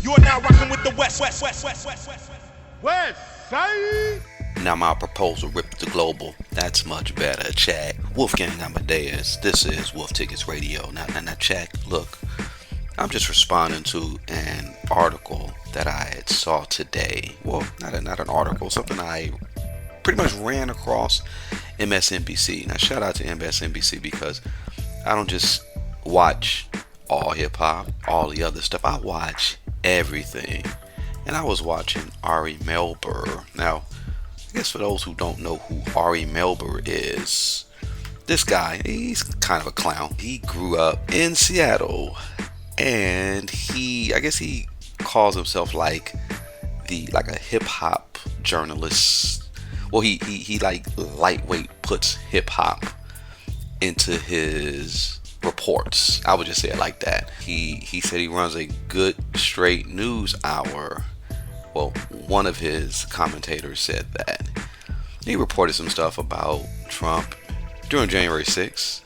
You're now rocking with the West Side. Now my proposal ripped the global. That's much better. Check. Wolfgang Amadeus. This is Wolf Tickets Radio. Now check. Look, I'm just responding to an article that I saw today. Well, not an article. Something I pretty much ran across MSNBC. Now shout out to MSNBC because I don't just watch all hip hop, all the other stuff. I watch everything. And I was watching Ari Melber. Now, I guess for those who don't know who Ari Melber is, this guy, he's kind of a clown. He grew up in Seattle, and I guess he calls himself like a hip hop journalist. Well, he like lightweight puts hip hop into his reports. I would just say it like that. He said he runs a good straight news hour. Well, one of his commentators said that. He reported some stuff about Trump during January 6th,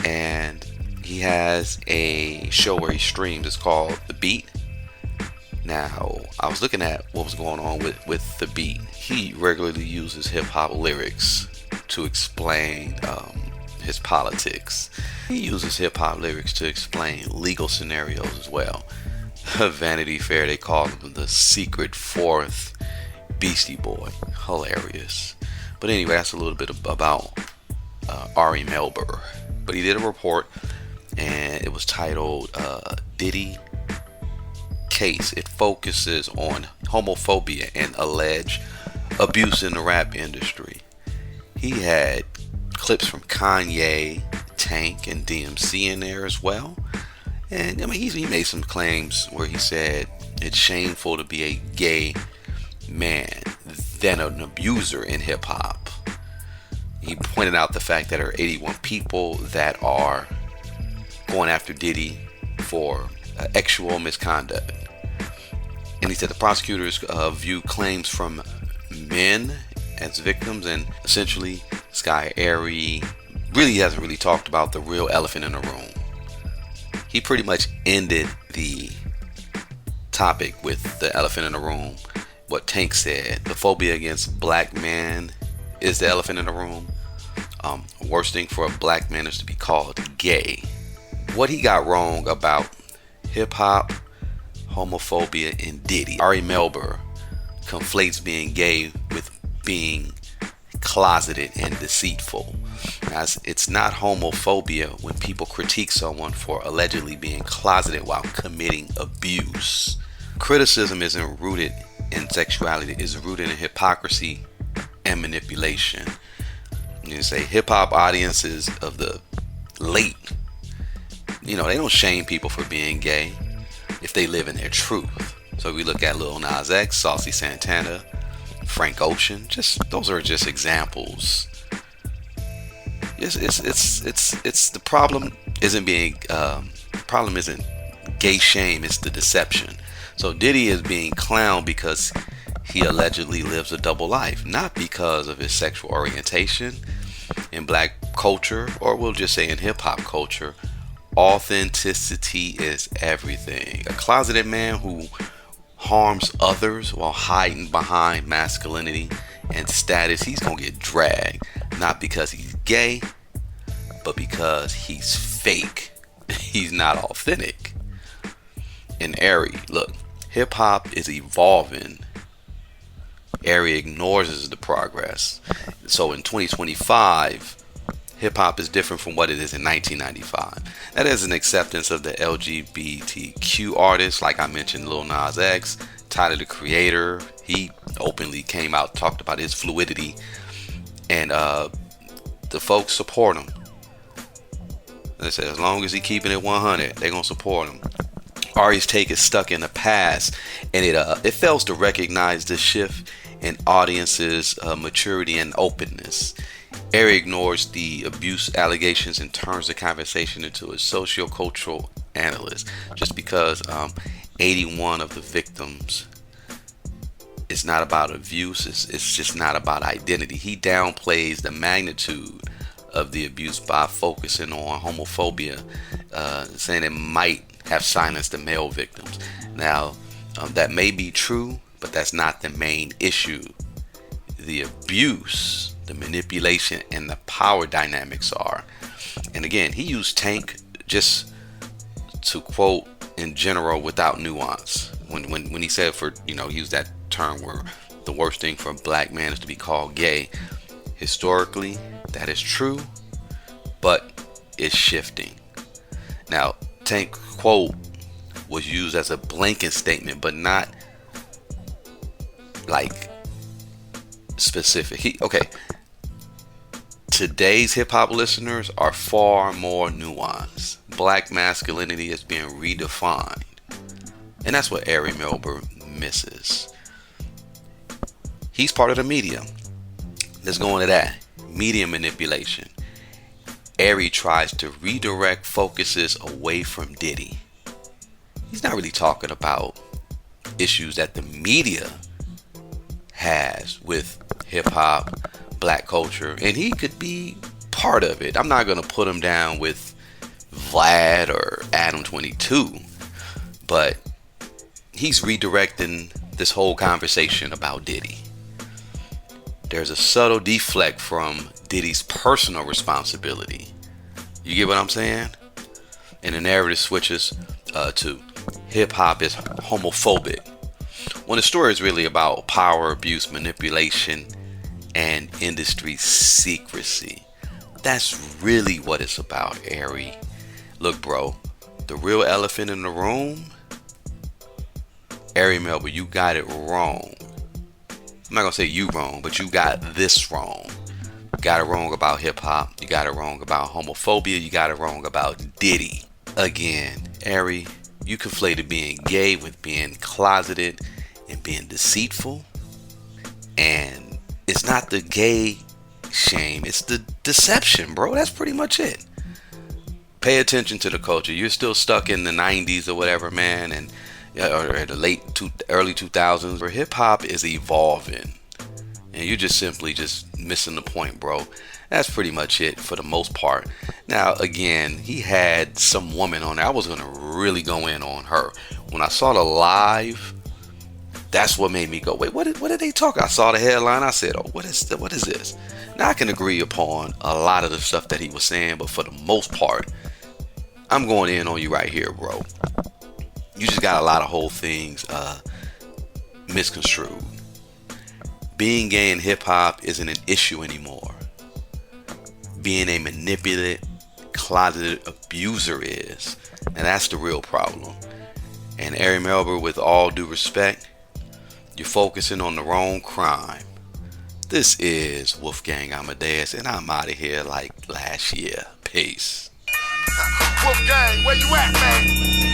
and he has a show where he streams. It's called The Beat. Now, I was looking at what was going on with The Beat. He regularly uses hip-hop lyrics to explain his politics. He uses hip-hop lyrics to explain legal scenarios as well. Vanity Fair, they call him the secret fourth Beastie Boy. Hilarious. But anyway, that's a little bit about Ari Melber. But he did a report, and it was titled Diddy Case. It focuses on homophobia and alleged abuse in the rap industry. He had clips from Kanye, Tank, and DMC in there as well. And I mean, he made some claims where he said it's shameful to be a gay man than an abuser in hip hop. He pointed out the fact that there are 81 people that are going after Diddy for sexual misconduct. And he said the prosecutors view claims from men as victims, and essentially this guy Ari really hasn't really talked about the real elephant in the room. He pretty much ended the topic with the elephant in the room. What Tank said, the phobia against black men is the elephant in the room. Worst thing for a black man is to be called gay. What he got wrong about hip hop, homophobia, and Diddy. Ari Melber conflates being gay with being closeted and deceitful. As it's not homophobia when people critique someone for allegedly being closeted while committing abuse. Criticism isn't rooted in sexuality, it's rooted in hypocrisy and manipulation. You say hip hop audiences of the late, they don't shame people for being gay if they live in their truth. So we look at Lil Nas X, Saucy Santana, Frank Ocean. Those are just examples. It's the problem isn't gay shame, it's the deception. So Diddy is being clowned because he allegedly lives a double life, not because of his sexual orientation. In black culture, or we'll just say in hip hop culture, authenticity is everything. A closeted man who harms others while hiding behind masculinity and status, he's gonna get dragged, not because he's gay, but because he's fake. He's not authentic. And Ari, look, hip hop is evolving. Ari ignores the progress. So in 2025, hip hop is different from what it is in 1995. That is an acceptance of the LGBTQ artists, like I mentioned, Lil Nas X, Tyler the Creator. He openly came out, talked about his fluidity, and the folks support him. They said as long as he keeping it 100, they're gonna support him. Ari's take is stuck in the past, and it fails to recognize the shift in audiences' maturity and openness. Ari ignores the abuse allegations and turns the conversation into a socio-cultural analyst. Just because 81 of the victims, it's not about abuse, it's just not about identity. He downplays the magnitude of the abuse by focusing on homophobia, saying it might have silenced the male victims. Now, That may be true, but that's not the main issue. The abuse, the manipulation, and the power dynamics are. And again, he used Tank just to quote in general without nuance. When he said use that term where the worst thing for a black man is to be called gay. Historically, that is true, but it's shifting. Now, Tank quote was used as a blanket statement, but not like specific. Today's hip hop listeners are far more nuanced. Black masculinity is being redefined. And that's what Ari Melber misses. He's part of the media. Let's go into that. Media manipulation. Ari tries to redirect focuses away from Diddy. He's not really talking about issues that the media has with hip hop, black culture, and he could be part of it. I'm not going to put him down with Vlad or Adam 22, but he's redirecting this whole conversation about Diddy. There's a subtle deflect from Diddy's personal responsibility. You get what I'm saying? And the narrative switches to hip hop is homophobic, when the story is really about power, abuse, manipulation, and industry secrecy. That's really what it's about, Ari. Look, bro, the real elephant in the room, Ari Melber, you got it wrong. I'm not gonna say you wrong, but you got this wrong. You got it wrong about hip hop. You got it wrong about homophobia. You got it wrong about Diddy. Again, Ari, you conflated being gay with being closeted and being deceitful. And it's not the gay shame, it's the deception, bro. That's pretty much it. Pay attention to the culture. You're still stuck in the 90s or whatever, man, and or the early 2000s, where hip hop is evolving, and you're just simply missing the point, bro. That's pretty much it for the most part. Now, again, he had some woman on there. I was gonna really go in on her when I saw the live. That's what made me go, wait, what did they talk? I saw the headline. I said, oh, what is this? Now, I can agree upon a lot of the stuff that he was saying, but for the most part, I'm going in on you right here, bro. You just got a lot of whole things misconstrued. Being gay in hip hop isn't an issue anymore. Being a manipulative, closeted abuser is. And that's the real problem. And Ari Melber, with all due respect, you're focusing on the wrong crime. This is Wolfgang Amadeus, and I'm out of here like last year. Peace. Wolfgang, where you at, man?